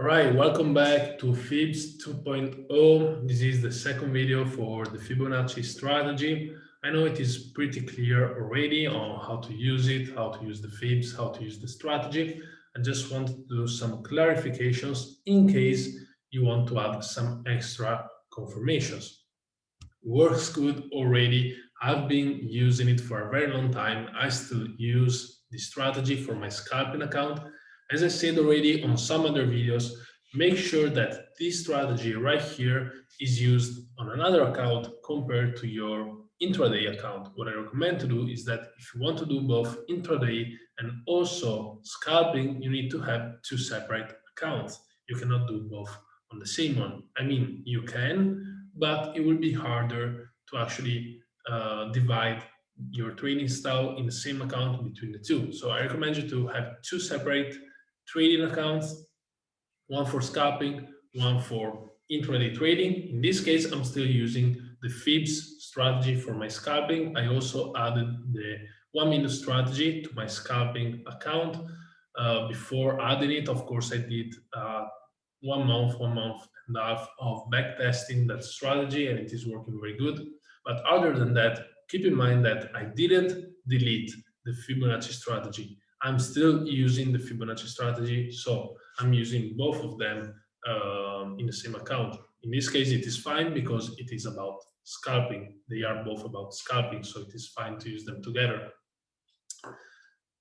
All right, welcome back to Fibs 2.0. This is the second video for the Fibonacci strategy. I know it is pretty clear already on how to use it, how to use the Fibs, how to use the strategy. I just want to do some clarifications in case you want to add some extra confirmations. Works good already. I've been using it for a very long time. I still use the strategy for my scalping account. As I said already on some other videos, make sure that this strategy right here is used on another account compared to your intraday account. What I recommend to do is that if you want to do both intraday and also scalping, you need to have two separate accounts. You cannot do both on the same one. I mean, you can, but it will be harder to actually divide your trading style in the same account between the two. So I recommend you to have two separate trading accounts, one for scalping, one for intraday trading. In this case, I'm still using the Fibs strategy for my scalping. I also added the 1 minute strategy to my scalping account. Before adding it, of course, I did 1 month and a half of back testing that strategy, and it is working very good. But other than that, keep in mind that I didn't delete the Fibonacci strategy. I'm still using the Fibonacci strategy, so I'm using both of them in the same account. In this case, it is fine because it is about scalping. They are both about scalping, so it is fine to use them together.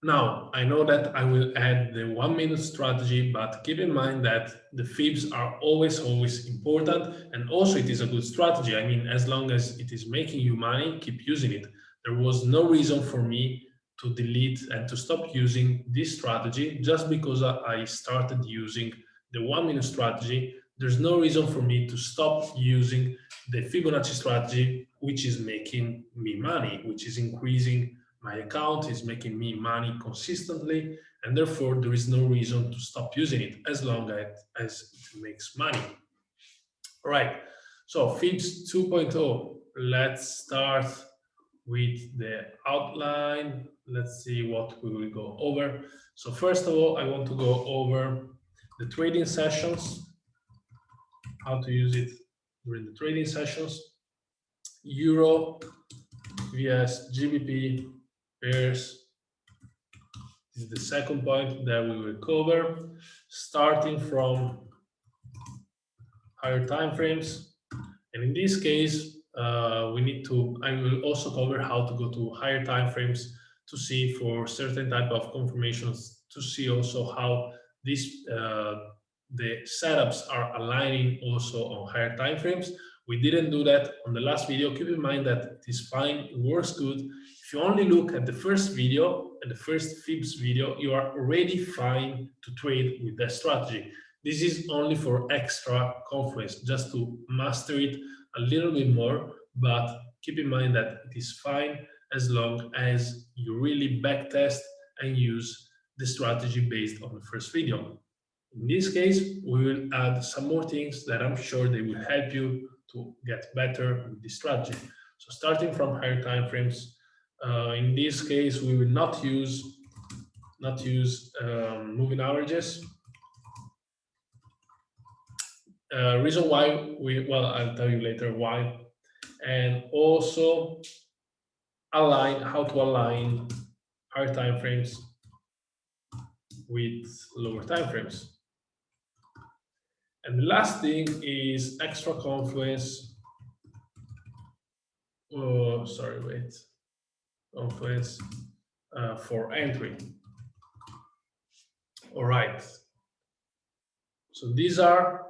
Now, I know that I will add the 1 minute strategy, but keep in mind that the Fibs are always important, and also it is a good strategy. I mean, as long as it is making you money, keep using it. There was no reason for me to delete and to stop using this strategy just because I started using the 1 minute strategy. There's no reason for me to stop using the Fibonacci strategy, which is making me money, which is increasing my account, is making me money consistently, and therefore there is no reason to stop using it as long as it makes money. All right, so Fibs 2.0, let's start with the outline. Let's see what we will go over. So first of all, I want to go over the trading sessions, how to use it during the trading sessions. Euro vs GBP pairs. This is the second point that we will cover, starting from higher time frames. And in this case, I will also cover how to go to higher time frames to see for certain type of confirmations, to see also how the setups are aligning also on higher time frames. We didn't do that on the last video. Keep in mind that it is fine, it works good. If you only look at the first video, at the first Fibs video, you are already fine to trade with that strategy. This is only for extra confidence, just to master it a little bit more, but keep in mind that it is fine as long as you really backtest and use the strategy based on the first video. In this case, we will add some more things that I'm sure they will help you to get better with this strategy. So starting from higher time frames, in this case, we will not use moving averages. Reason why I'll tell you later why, and also how to align higher time frames with lower time frames. And the last thing is extra confluence. Confluence for entry. All right. So these are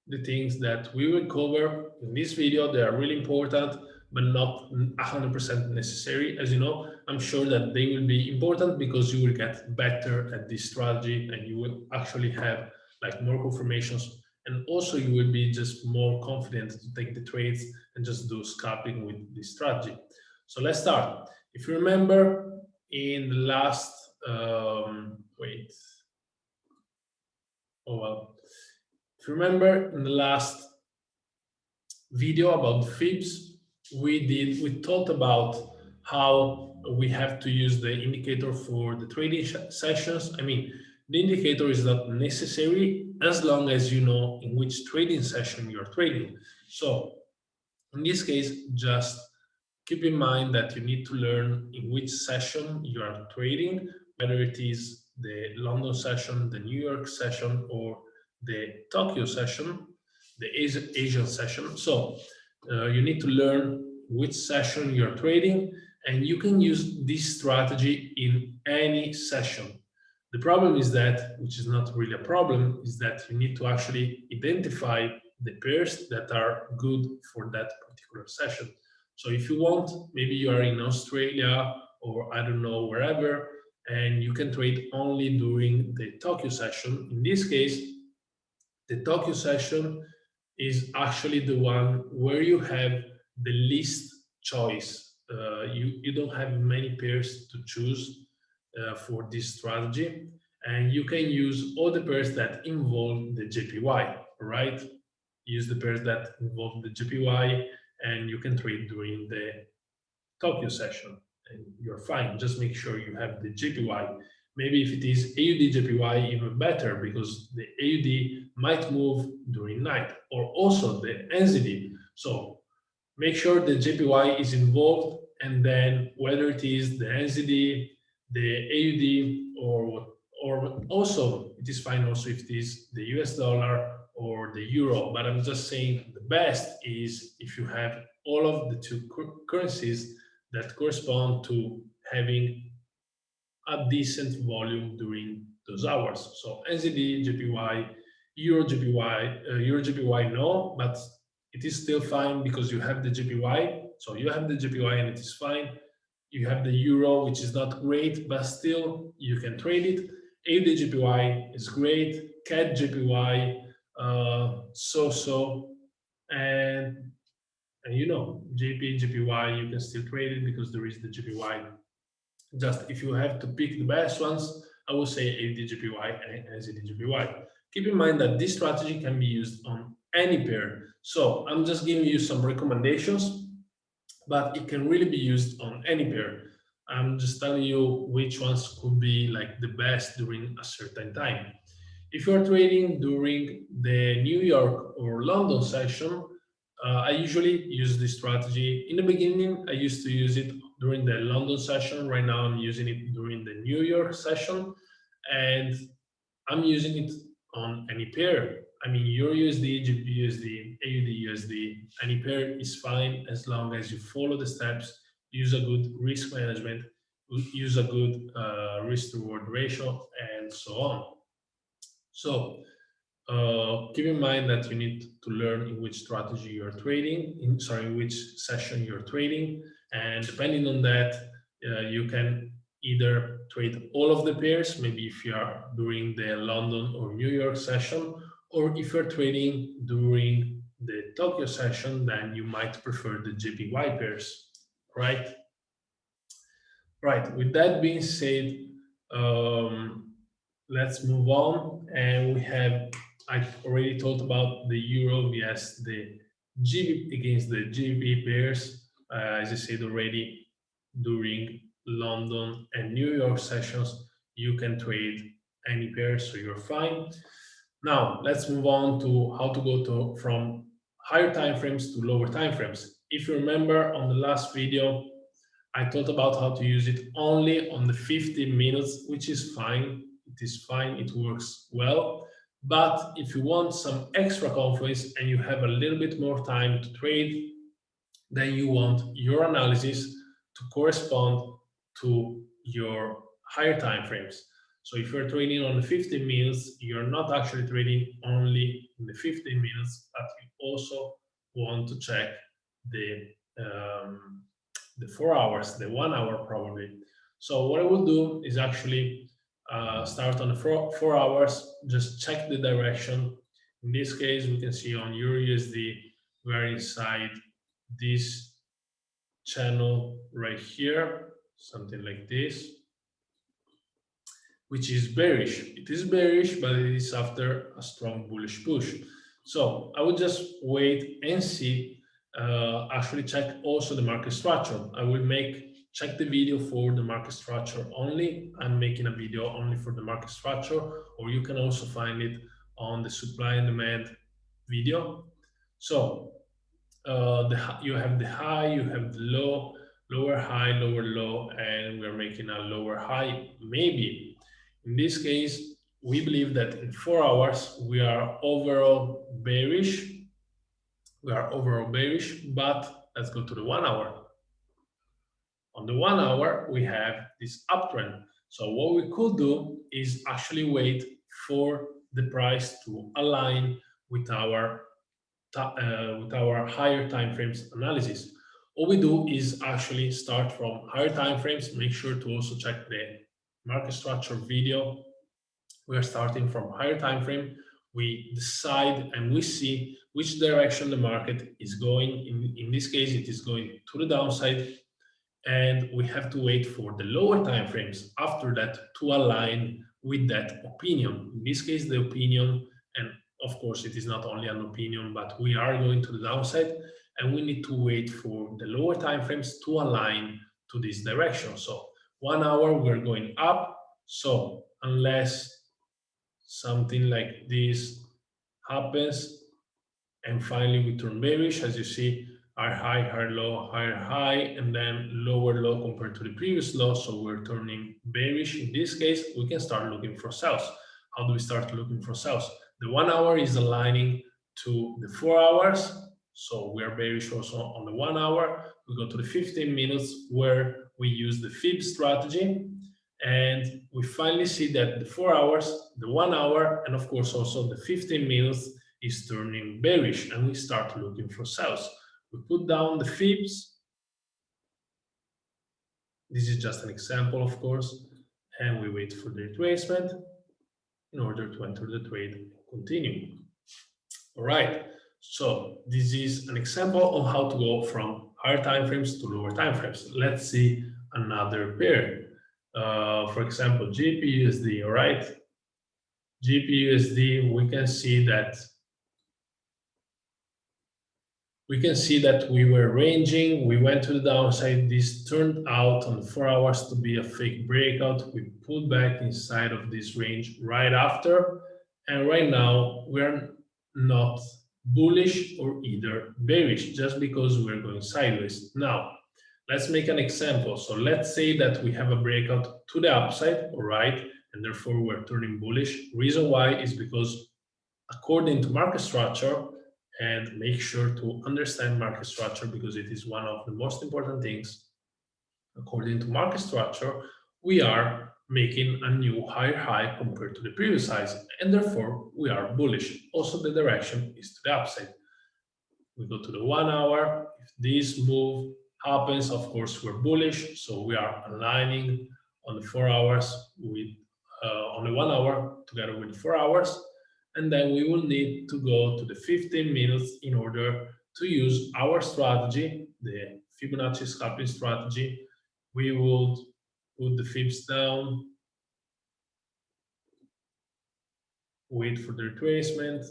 the things that we will cover in this video. They are really important, but not 100% necessary. As you know, I'm sure that they will be important because you will get better at this strategy and you will actually have like more confirmations, and also you will be just more confident to take the trades and just do scalping with this strategy. So let's start. If you remember in the last if you remember in the last video about Fibs, we talked about how we have to use the indicator for the trading sessions. I mean, The indicator is not necessary as long as you know in which trading session you're trading. So in this case, just keep in mind that you need to learn in which session you are trading, whether it is the London session, the New York session, or the Tokyo session, the Asian session. So you need to learn which session you're trading, and you can use this strategy in any session. The problem is that, which is not really a problem, is that you need to actually identify the pairs that are good for that particular session. So if you want, maybe you are in Australia or I don't know, wherever, and you can trade only during the Tokyo session. In this case, the Tokyo session is actually the one where you have the least choice. You don't have many pairs to choose for this strategy, and you can use all the pairs that involve the JPY, right? Use the pairs that involve the JPY, and you can trade during the Tokyo session, and you're fine. Just make sure you have the JPY. Maybe if it is AUD JPY, even better, because the AUD might move during night, or also the NZD. So make sure the JPY is involved, and then whether it is the NZD, the AUD, or also it is fine also if it is the US dollar or the euro. But I'm just saying the best is if you have all of the two currencies that correspond to having a decent volume during those hours. So NZD, JPY, Euro JPY, no, but it is still fine because you have the JPY. So you have the JPY and it is fine. You have the Euro, which is not great, but still you can trade it. AUD JPY is great. CAD JPY, so-so, and you know, JPY, you can still trade it because there is the JPY. Just if you have to pick the best ones, I would say AUD JPY and NZD JPY. Keep in mind that this strategy can be used on any pair. So I'm just giving you some recommendations, but it can really be used on any pair. I'm just telling you which ones could be like the best during a certain time. If you're trading during the New York or London session, I usually use this strategy. In the beginning, I used to use it during the London session. Right now, I'm using it during the New York session, and I'm using it on any pair. I mean, Euro USD, GBP USD, AUD USD, any pair is fine as long as you follow the steps, use a good risk management, use a good risk-reward ratio, and so on. So keep in mind that you need to learn in which strategy you're trading, in which session you're trading, and depending on that, you can either trade all of the pairs, maybe if you are during the London or New York session, or if you're trading during the Tokyo session, then you might prefer the JPY pairs, right? Right, with that being said, let's move on. And we have, I already talked about the Euro vs the GB against the GB pairs. As I said already, during London and New York sessions, you can trade any pair, so you're fine. Now, let's move on to how to go from higher time frames to lower time frames. If you remember on the last video, I talked about how to use it only on the 15 minutes, which is fine. It is fine, it works well. But if you want some extra confidence and you have a little bit more time to trade, then you want your analysis to correspond to your higher time frames. So if you're trading on the 15 minutes, you're not actually trading only in the 15 minutes, but you also want to check the 4 hours, the 1 hour probably. So what I will do is actually start on the 4 hours, just check the direction. In this case, we can see on Euro USD, we're inside this channel right here, something like this, which is bearish. It is bearish, but it is after a strong bullish push. So I will just wait and see, actually check also the market structure. I will make check the video for the market structure only. I'm making a video only for the market structure, or you can also find it on the supply and demand video. So you have the high, you have the low, lower high, lower low, and we're making a lower high. Maybe in this case, we believe that in 4 hours we are overall bearish. But let's go to the 1 hour. On the 1 hour, we have this uptrend. So what we could do is actually wait for the price to align with our higher time frames analysis. All we do is actually start from higher time frames. Make sure to also check the market structure video. We are starting from higher time frame. We decide and we see which direction the market is going. In this case, it is going to the downside, and we have to wait for the lower time frames after that to align with that opinion. In this case, the opinion, and of course it is not only an opinion, but we are going to the downside, and we need to wait for the lower time frames to align to this direction. So 1 hour we're going up. So unless something like this happens and finally we turn bearish, as you see, higher high, higher low, higher high, and then lower low compared to the previous low. So we're turning bearish. In this case, we can start looking for sells. How do we start looking for sells? The 1 hour is aligning to the 4 hours. So we are bearish also on the 1 hour. We go to the 15 minutes where we use the fib strategy. And we finally see that the 4 hours, the 1 hour, and of course also the 15 minutes is turning bearish, and we start looking for sells. We put down the fibs. This is just an example, of course, and we wait for the retracement in order to enter the trade and continue. All right, so this is an example of how to go from higher time frames to lower time frames. Let's see another pair. For example, GBPUSD, all right? GBPUSD, we can see that we were ranging, we went to the downside. This turned out on the 4 hours to be a fake breakout. We pulled back inside of this range right after, and right now we're not bullish or either bearish, just because we're going sideways. Now, let's make an example. So let's say that we have a breakout to the upside, all right, and therefore we're turning bullish. Reason why is because according to market structure, and make sure to understand market structure because it is one of the most important things. According to market structure, we are making a new higher high compared to the previous highs, and therefore we are bullish. Also, the direction is to the upside. We go to the 1 hour. If this move happens, of course, we're bullish. So we are aligning on the 4 hours with on the 1 hour together with the 4 hours. And then we will need to go to the 15 minutes in order to use our strategy, the Fibonacci scalping strategy. We would put the fibs down, wait for the retracement,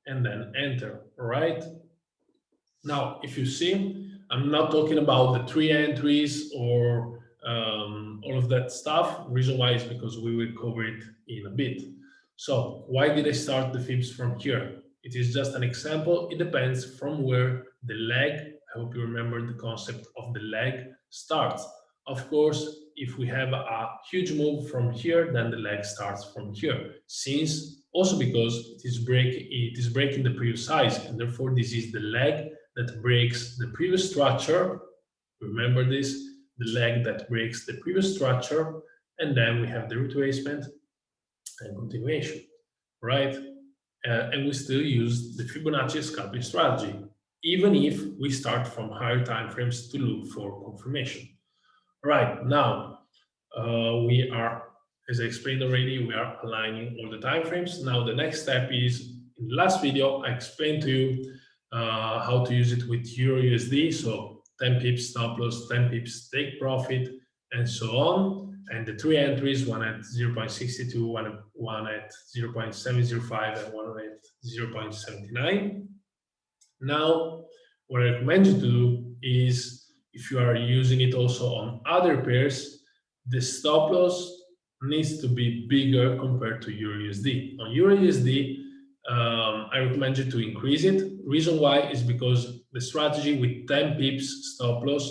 and then enter, all right? Now, if you see, I'm not talking about the 3 entries or all of that stuff. Reason why is because we will cover it in a bit. So why did I start the fibs from here? It is just an example. It depends from where the leg, I hope you remember the concept of the leg, starts. Of course, if we have a huge move from here, then the leg starts from here. Since also because it is breaking the previous highs, and therefore this is the leg that breaks the previous structure. Remember this, the leg that breaks the previous structure, and then we have the retracement and continuation, right? And we still use the Fibonacci scalping strategy, even if we start from higher time frames to look for confirmation. Right, now we are, as I explained already, we are aligning all the time frames. Now the next step is, in the last video, I explained to you how to use it with Euro USD. So 10 pips stop loss, 10 pips take profit, and so on. And the 3 entries, one at 0.62, one at 0.705, and one at 0.79. Now, what I recommend you to do is if you are using it also on other pairs, the stop loss needs to be bigger compared to Euro USD. On Euro USD, I recommend you to increase it. Reason why is because the strategy with 10 pips stop loss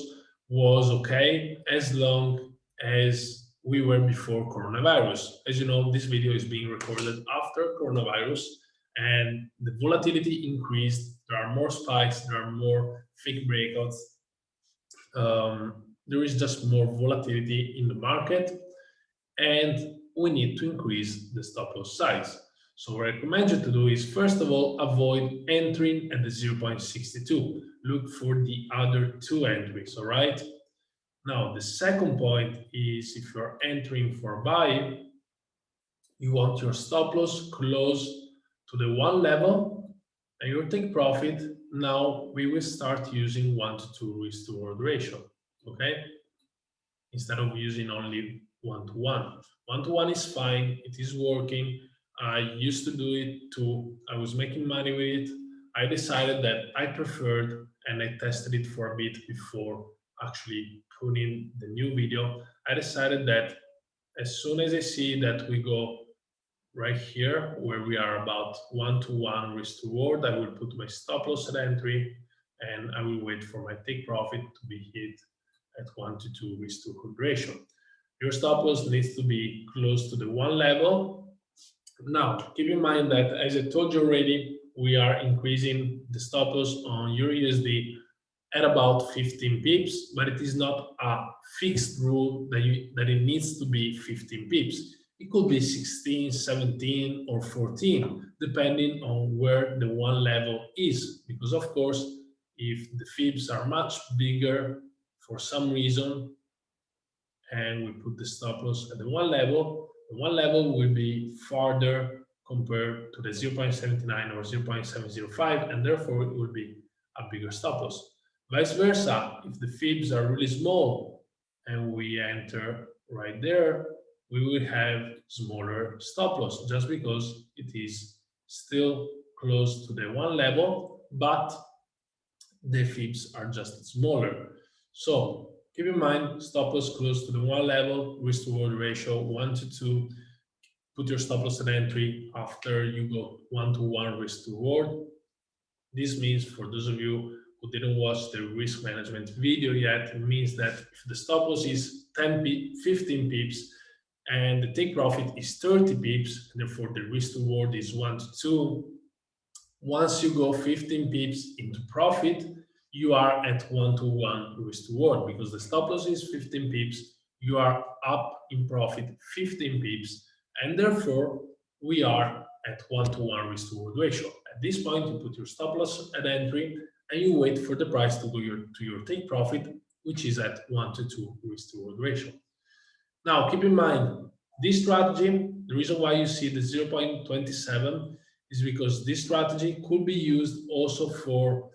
was okay as long as we were before coronavirus. As you know, this video is being recorded after coronavirus and the volatility increased. There are more spikes, there are more fake breakouts. There is just more volatility in the market and we need to increase the stop loss size. So what I recommend you to do is, first of all, avoid entering at the 0.62. Look for the other two entries, all right? Now, the second point is if you're entering for buy, you want your stop loss close to the one level and your take profit. Now we will start using 1 to 2 risk to reward ratio, okay? Instead of using only 1 to 1. 1 to 1 is fine, it is working. I used to do it too. I was making money with it. I decided that I preferred, and I tested it for a bit before actually putting the new video. I decided that as soon as I see that we go right here, where we are about 1 to 1 risk to reward, I will put my stop loss at entry, and I will wait for my take profit to be hit at 1 to 2 risk to reward ratio. Your stop loss needs to be close to the one level. Now, keep in mind that, as I told you already, we are increasing the stop loss on Euro USD at about 15 pips, but it is not a fixed rule that it needs to be 15 pips. It could be 16, 17, or 14, depending on where the one level is. Because, of course, if the fibs are much bigger for some reason, and we put the stop loss at the one level will be farther compared to the 0.79 or 0.705, and therefore it will be a bigger stop loss. Vice versa, if the fibs are really small and we enter right there, we will have smaller stop loss just because it is still close to the one level, but the fibs are just smaller. So keep in mind, stop loss close to the one level, risk to reward ratio 1 to 2. Put your stop loss at entry after you go 1 to 1 risk to reward. This means, for those of you who didn't watch the risk management video yet, it means that if the stop loss is 15 pips and the take profit is 30 pips, and therefore the risk to reward is 1 to 2, once you go 15 pips into profit, you are at 1 to 1 risk to reward, because the stop loss is 15 pips, you are up in profit 15 pips, and therefore we are at 1 to 1 risk to reward ratio. At this point, you put your stop loss at entry and you wait for the price to go to your take profit, which is at 1 to 2 risk to reward ratio. Now, keep in mind, this strategy, the reason why you see the 0.27 is because this strategy could be used also for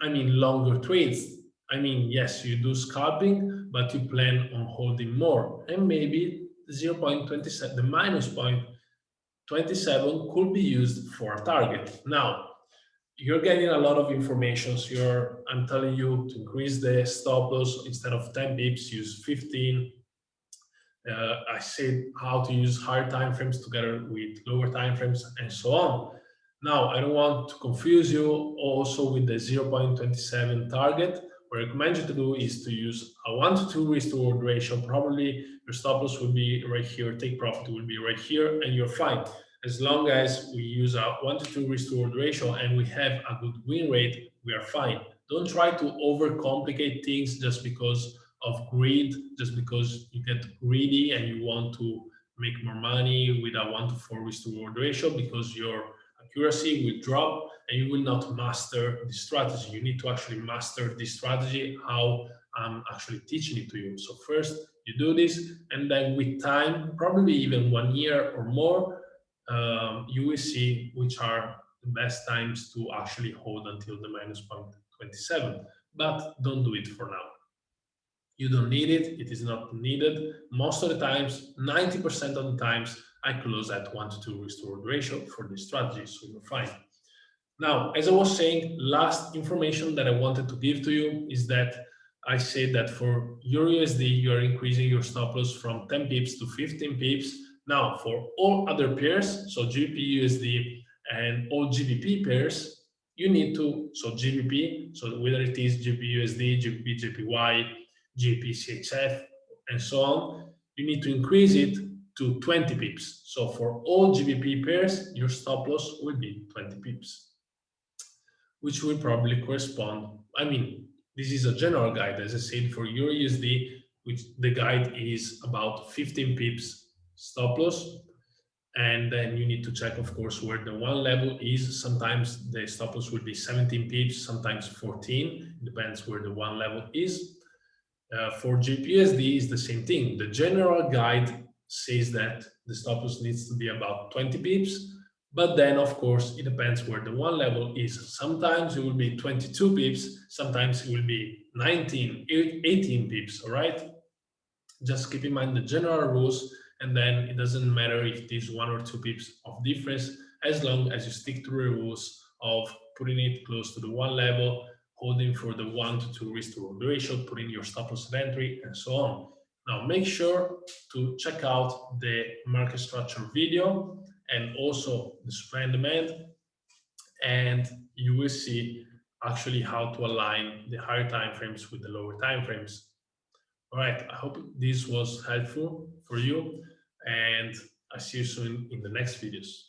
longer trades. Yes, you do scalping, but you plan on holding more, and maybe 0.27, the minus 0.27 could be used for a target. Now, you're getting a lot of information. So I'm telling you to increase the stop loss. Instead of 10 pips, use 15. I said how to use higher time frames together with lower time frames and so on. Now, I don't want to confuse you also with the 0.27 target. What I recommend you to do is to use a 1 to 2 risk to reward ratio. Probably your stop loss will be right here, take profit will be right here, and you're fine. As long as we use a 1 to 2 risk to reward ratio and we have a good win rate, we are fine. Don't try to overcomplicate things just because of greed, just because you get greedy and you want to make more money with a 1 to 4 risk to reward ratio, because your accuracy will drop and you will not master the strategy. You need to actually master this strategy, how I'm actually teaching it to you. So first you do this, and then with time, probably even 1 year or more, you will see which are the best times to actually hold until the minus 0.27. But don't do it for now. You don't need it. It is not needed. Most of the times, 90% of the times, I close at 1 to 2 risk to reward ratio for this strategy, so you're fine. Now, as I was saying, last information that I wanted to give to you is that I said that for Euro USD, you are increasing your stop loss from 10 pips to 15 pips. Now, for all other pairs, so GBP USD and all GBP pairs, you need to, so GBP, so whether it is GBP USD, GBP JPY, GBP CHF, and so on, you need to increase it to 20 pips. So for all GBP pairs, your stop loss will be 20 pips, which will probably correspond. I mean, this is a general guide, as I said, for Euro USD, which the guide is about 15 pips stop loss. And then you need to check, of course, where the one level is. Sometimes the stop loss will be 17 pips, sometimes 14. It depends where the one level is. For GPUSD is the same thing. The general guide says that the stop loss needs to be about 20 pips, but then of course it depends where the one level is. Sometimes it will be 22 pips, sometimes it will be 19, 18 pips, all right? Just keep in mind the general rules, and then it doesn't matter if it is 1 or 2 pips of difference, as long as you stick to the rules of putting it close to the one level, holding for the 1 to 2 risk to reward ratio, putting your stop loss at entry, and so on. Now make sure to check out the market structure video and also the supply and demand, and you will see actually how to align the higher time frames with the lower time frames. All right, I hope this was helpful for you, and I see you soon in the next videos.